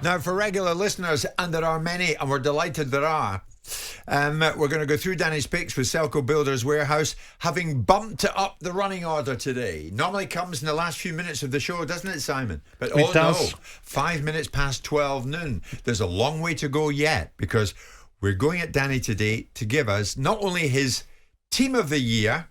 Now, for regular listeners, and there are many, and we're delighted there are, we're going to go through Danny's picks with Selco Builders Warehouse, having bumped up the running order today. Normally comes in the last few minutes of the show, doesn't it, Simon? But it does. No, 5 minutes past 12 noon. There's a long way to go yet, because we're going at Danny today to give us not only his team of the year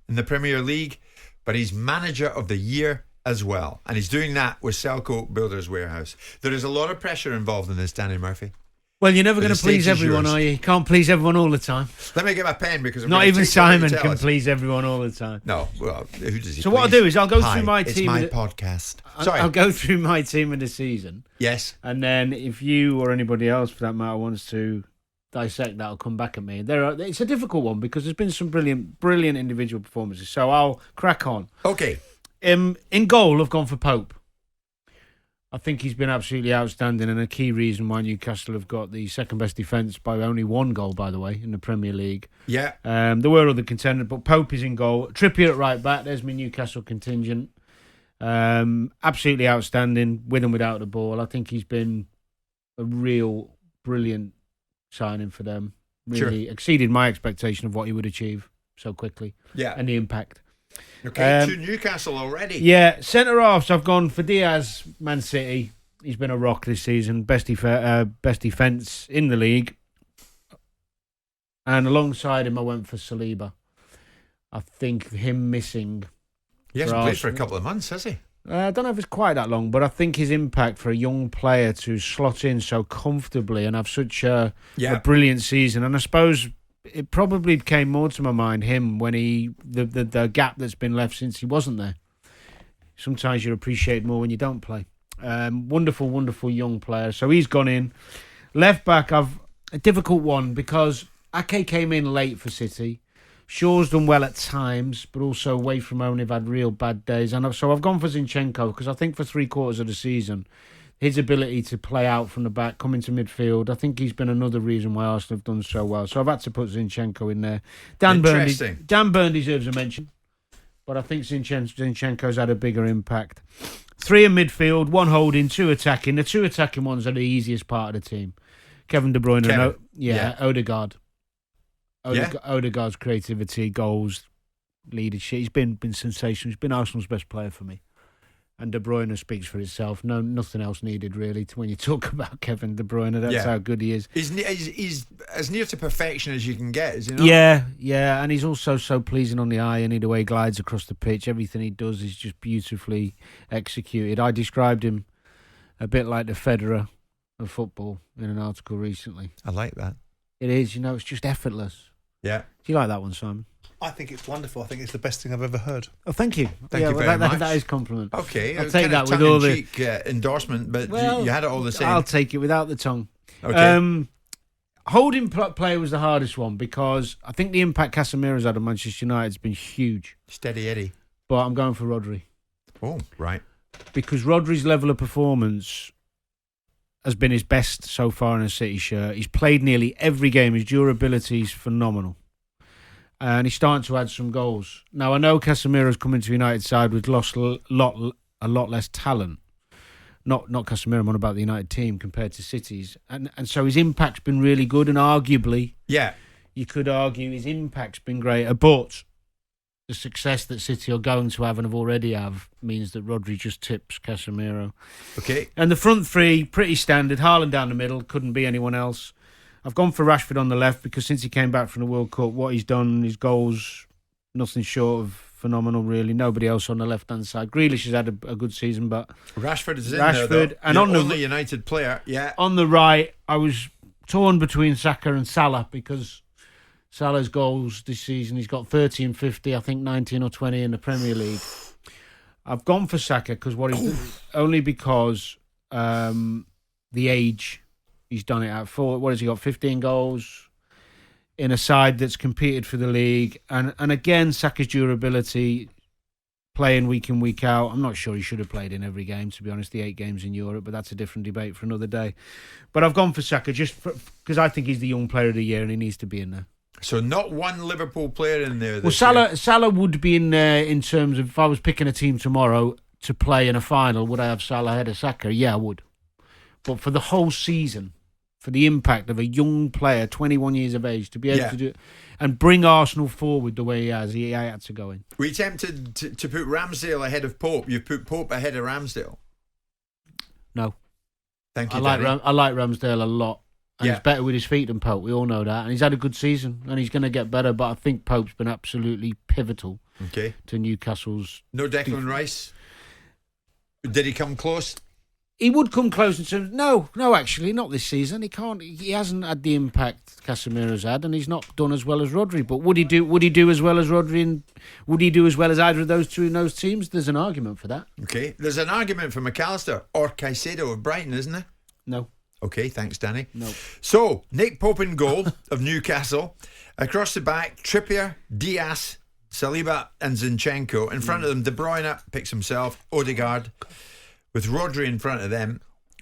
in the Premier League, but his manager of the year as well. And he's doing that with Selco Builders Warehouse. There is a lot of pressure involved in this, Danny Murphy. Well, you're never going to please everyone, are you? You can't please everyone all the time. Let me get my pen, because not even Simon can please everyone all the time. No, well, who does he So please? what I'll do is I'll go through my it's team. It's my podcast. Sorry. I'll go through my team of the season. Yes. And then if you or anybody else, for that matter, wants to dissect that, will come back at me. It's a difficult one because there's been some brilliant individual performances. So I'll crack on. Okay. In goal, I've gone for Pope. I think he's been absolutely outstanding, and a key reason why Newcastle have got the second best defence by only one goal, by the way, in the Premier League. Yeah. There were other contenders, but Pope is in goal. Trippier at right back. There's my Newcastle contingent. Absolutely outstanding, with and without the ball. I think he's been a real brilliant signing for them. Really exceeded my expectation of what he would achieve so quickly. Yeah. And the impact. Okay, to Newcastle already. Yeah, centre-halves, I've gone for Diaz, Man City. He's been a rock this season. Best defence in the league. And alongside him, I went for Saliba. I think him missing... He hasn't played for a couple of months, has he? I don't know if it's quite that long, but I think his impact for a young player to slot in so comfortably and have such a brilliant season. And I suppose... it probably came more to my mind, him, when the gap that's been left since he wasn't there. Sometimes you appreciate more when you don't play. Wonderful, wonderful young player. So he's gone in. Left back, I've a difficult one because Ake came in late for City. Shaw's done well at times, but also away from home, they've had real bad days. And so I've gone for Zinchenko because I think for 3/4 of the season, his ability to play out from the back, come into midfield, I think he's been another reason why Arsenal have done so well. So I've had to put Zinchenko in there. Dan Burn deserves a mention, but I think Zinchenko's had a bigger impact. 3 in midfield, 1 holding, 2 attacking. The 2 attacking ones are the easiest part of the team. Kevin De Bruyne and Odegaard. Odegaard's creativity, goals, leadership. He's been sensational. He's been Arsenal's best player for me. And De Bruyne speaks for itself. No, nothing else needed, really, when you talk about Kevin De Bruyne. That's how good he is. He's as near to perfection as you can get, is he not? Yeah. And he's also so pleasing on the eye, and the way he glides across the pitch. Everything he does is just beautifully executed. I described him a bit like the Federer of football in an article recently. I like that. It is, it's just effortless. Yeah. Do you like that one, Simon? I think it's wonderful. I think it's the best thing I've ever heard. Oh, thank you. Thank you very much. That is a compliment. Okay. I'll take that with all the endorsement, but you had it all the same. I'll take it without the tongue. Okay. Holding player was the hardest one because I think the impact Casemiro's had on Manchester United has been huge. Steady Eddie. But I'm going for Rodri. Oh, right. Because Rodri's level of performance has been his best so far in a City shirt. He's played nearly every game. His durability is phenomenal. And he's starting to add some goals. Now, I know Casemiro's coming to United side with lost a lot less talent. Not Casemiro, I'm on about the United team compared to City's. And so his impact's been really good, and arguably, you could argue his impact's been greater. But the success that City are going to have and have already have means that Rodri just tips Casemiro. Okay. And the front three, pretty standard. Haaland down the middle, couldn't be anyone else. I've gone for Rashford on the left because since he came back from the World Cup, what he's done, his goals, nothing short of phenomenal, really. Nobody else on the left-hand side. Grealish has had a good season, but... Rashford is in there, though. And on the only United player, On the right, I was torn between Saka and Salah because Salah's goals this season, he's got 30 and 50, I think 19 or 20 in the Premier League. I've gone for Saka because only because the age... He's done it at 4. What has he got? 15 goals in a side that's competed for the league. And again, Saka's durability, playing week in, week out. I'm not sure he should have played in every game, to be honest, the 8 games in Europe, but that's a different debate for another day. But I've gone for Saka just because I think he's the young player of the year and he needs to be in there. So not one Liverpool player in there this year? Salah would be in there in terms of if I was picking a team tomorrow to play in a final, would I have Salah ahead of Saka? Yeah, I would. But for the whole season, for the impact of a young player, 21 years of age, to be able to do it and bring Arsenal forward the way he had to go in. Were you tempted to put Ramsdale ahead of Pope? You've put Pope ahead of Ramsdale. No. Thank you, I like Ramsdale a lot. And he's better with his feet than Pope. We all know that. And he's had a good season. And he's going to get better. But I think Pope's been absolutely pivotal to Newcastle's... No Declan Rice? Did he come close? He would come close in terms... No, actually, not this season. He can't. He hasn't had the impact Casemiro's had, and he's not done as well as Rodri. But would he do as well as Rodri, and would he do as well as either of those two in those teams? There's an argument for that. Okay. There's an argument for McAllister or Caicedo of Brighton, isn't there? No. Okay, thanks, Danny. No. So, Nick Pope in goal of Newcastle. Across the back, Trippier, Diaz, Saliba and Zinchenko. In front of them, De Bruyne picks himself, Odegaard, with Rodri in front of them.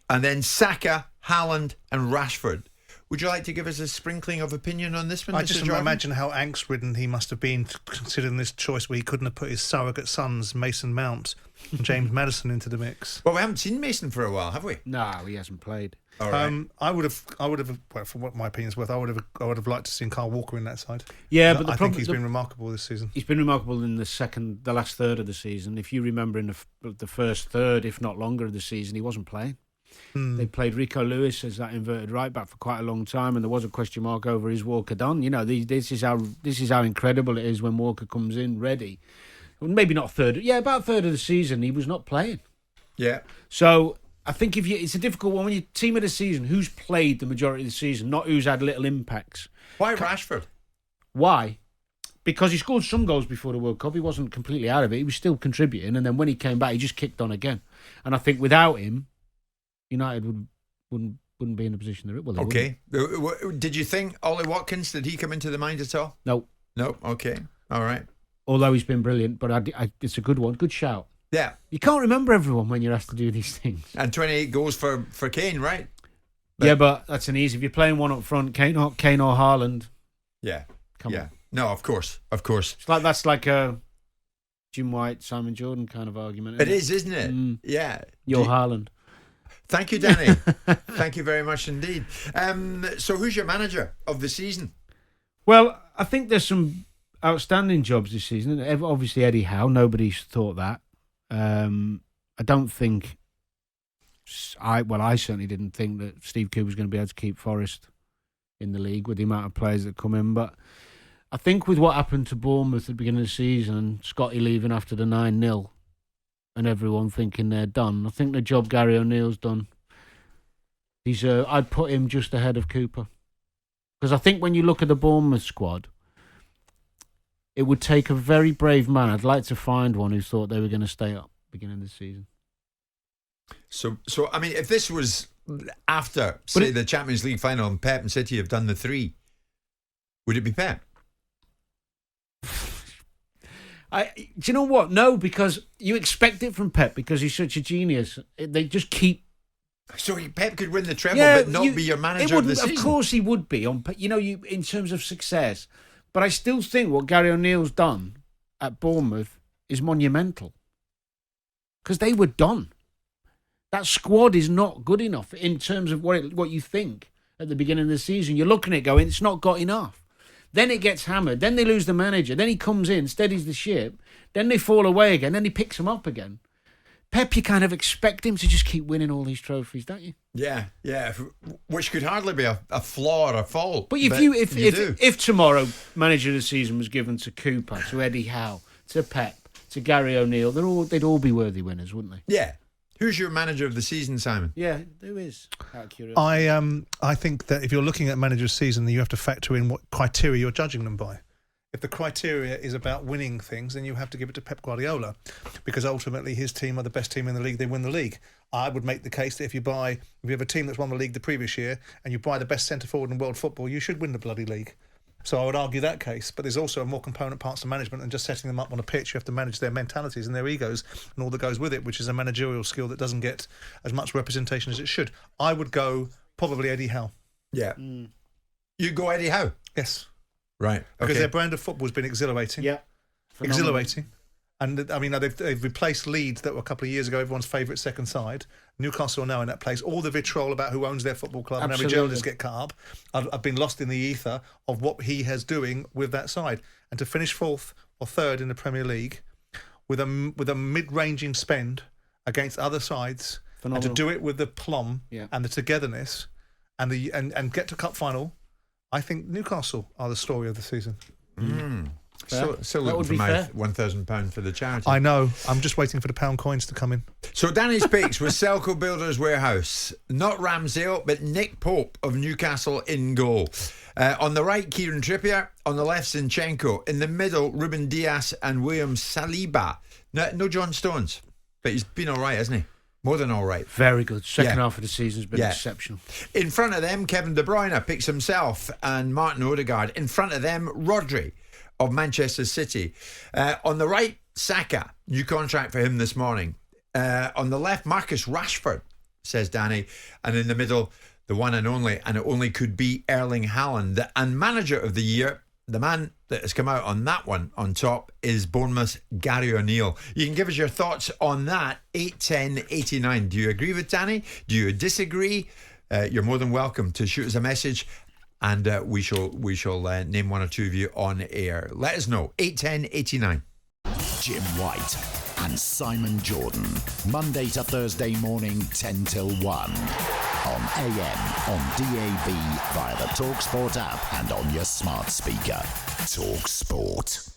And then Saka, Haaland and Rashford. Would you like to give us a sprinkling of opinion on this one, I Mr. just Jordan? imagine how angst-ridden he must have been considering this choice where he couldn't have put his surrogate sons, Mason Mount and James Maddison, into the mix. Well, we haven't seen Mason for a while, have we? No, he hasn't played. All right. I would have. Well, for what my opinion's worth, I would have liked to see Kyle Walker in that side. Yeah, but I think he's been remarkable this season. He's been remarkable in the last third of the season. If you remember, in the first third, if not longer, of the season, he wasn't playing. They played Rico Lewis as that inverted right back for quite a long time, and there was a question mark over is Walker done. You know, this is how incredible it is when Walker comes in ready. Maybe not about a third of the season he was not playing. Yeah. So I think it's a difficult one when you team of the season. Who's played the majority of the season, not who's had little impacts. Why Rashford? Why? Because he scored some goals before the World Cup. He wasn't completely out of it. He was still contributing, and then when he came back, he just kicked on again. And I think without him, United wouldn't be in the position they're in. Well, okay. Did you think Ollie Watkins, did he come into the mind at all? No. Okay. All right. Although he's been brilliant, but it's a good one. Good shout. Yeah. You can't remember everyone when you're asked to do these things. And 28 goals for Kane, right? But that's an easy. If you're playing one up front, Kane or Haaland. Yeah. Come on. No, of course. That's like a Jim White, Simon Jordan kind of argument. It is, isn't it? Yeah. You're Haaland. Thank you, Danny. Thank you very much indeed. So who's your manager of the season? Well, I think there's some outstanding jobs this season. Obviously, Eddie Howe. Nobody's thought that. I don't think... I certainly didn't think that Steve Cooper was going to be able to keep Forest in the league with the amount of players that come in. But I think with what happened to Bournemouth at the beginning of the season and Scotty leaving after the 9-0 and everyone thinking they're done, I think the job Gary O'Neill's done, I'd put him just ahead of Cooper. Because I think when you look at the Bournemouth squad, it would take a very brave man. I'd like to find one who thought they were going to stay up beginning of the season. So I mean, if this was after, say, the Champions League final and Pep and City have done the 3, would it be Pep? Do you know what? No, because you expect it from Pep because he's such a genius. They just keep... So Pep could win the treble but not be your manager of the season? Of course he would be, in terms of success. But I still think what Gary O'Neill's done at Bournemouth is monumental. Because they were done. That squad is not good enough in terms of what you think at the beginning of the season. You're looking at it going, it's not got enough. Then it gets hammered. Then they lose the manager. Then he comes in, steadies the ship. Then they fall away again. Then he picks them up again. Pep, you kind of expect him to just keep winning all these trophies, don't you? Yeah. Which could hardly be a flaw or a fault. But if tomorrow manager of the season was given to Cooper, to Eddie Howe, to Pep, to Gary O'Neill, they'd all be worthy winners, wouldn't they? Yeah. Who's your manager of the season, Simon? Yeah, who is? Out of curiosity. I think that if you're looking at manager of the season, you have to factor in what criteria you're judging them by. If the criteria is about winning things, then you have to give it to Pep Guardiola, because ultimately his team are the best team in the league. They win the league. I would make the case that if you have a team that's won the league the previous year and you buy the best centre forward in world football, you should win the bloody league. So I would argue that case. But there's also more component parts to management than just setting them up on a pitch. You have to manage their mentalities and their egos and all that goes with it, which is a managerial skill that doesn't get as much representation as it should. I would go probably Eddie Howe. Yeah. You go Eddie Howe? Yes. Right. Because their brand of football has been exhilarating. Yeah. Exhilarating. And I mean, they've replaced Leeds, that were a couple of years ago everyone's favourite second side. Newcastle are now in that place. All the vitriol about who owns their football club and every journalist get cut up. I've been lost in the ether of what he has doing with that side. And to finish 4th or 3rd in the Premier League with a mid-ranging spend against other sides, phenomenal. And to do it with the plum and the togetherness and get to cup final, I think Newcastle are the story of the season. Still looking for my £1,000 for the charity. I know. I'm just waiting for the pound coins to come in. So Danny's picks was Selco Builders Warehouse. Not Ramsdale, but Nick Pope of Newcastle in goal. On the right, Kieran Trippier. On the left, Zinchenko. In the middle, Ruben Dias and William Saliba. No John Stones, but he's been all right, hasn't he? More than all right. Very good. Second half of the season's been exceptional. In front of them, Kevin De Bruyne picks himself and Martin Odegaard. In front of them, Rodri of Manchester City. On the right, Saka. New contract for him this morning. On the left, Marcus Rashford, says Danny. And in the middle, the one and only, and it only could be Erling Haaland. And manager of the year, the man that has come out on that one on top is Bournemouth's Gary O'Neill. You can give us your thoughts on that. 81089. Do you agree with Danny? Do you disagree? You're more than welcome to shoot us a message, and we shall name one or two of you on air. Let us know. 81089. Jim White and Simon Jordan, Monday to Thursday morning, 10 till 1. On AM, on DAB, via the talkSPORT app and on your smart speaker. talkSPORT.